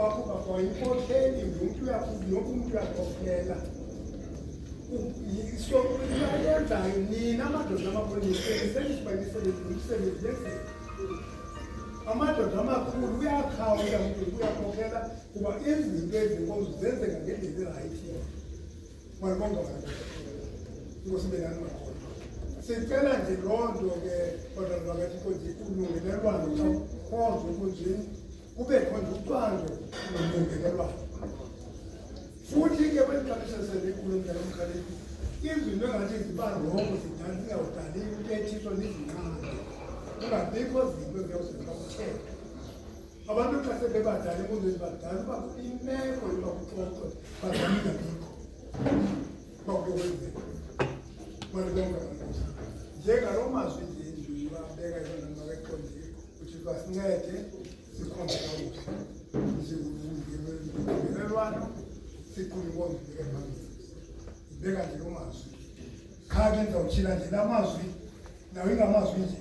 kwakho kwa inkokheli umuntu uyakhokhela so uyayenzayo nina amadoda amakhulu umsebenzi yenziwe amadoda amakhulu uyakhawula umuntu uyakhokhela kuba izinto ezinkonzo zenzeka ngendlela erayithi malibonga ngosibelani makhona sicela nje loo nto ke kodwa bakithi konje ulungelelwano xa khonzo kunjeni kube khona ucwangco nolungelelwano futhi ke kwexabiso selikulo mntana omkhaliphi izinto engathi ziba rongo zidala zingawudali into ethiswa nezinqande kungabikho zinto eziyawuzenza kuthetha abantu xa sebebadala emuzweni badala uba imeko yoba kuxoxwe bazamingabikho bakuyokwenzeka malibonga kankosi njengaloo mazwi nje ndibabeka ezonamakaqondile uthixo asincede sikhombe kakuhle ngelelwano siqule inkonzo ibeke phambili ibeka nje loo mazwi kha ke ndizawutshila nje la mazwi nawo ingamazwi nje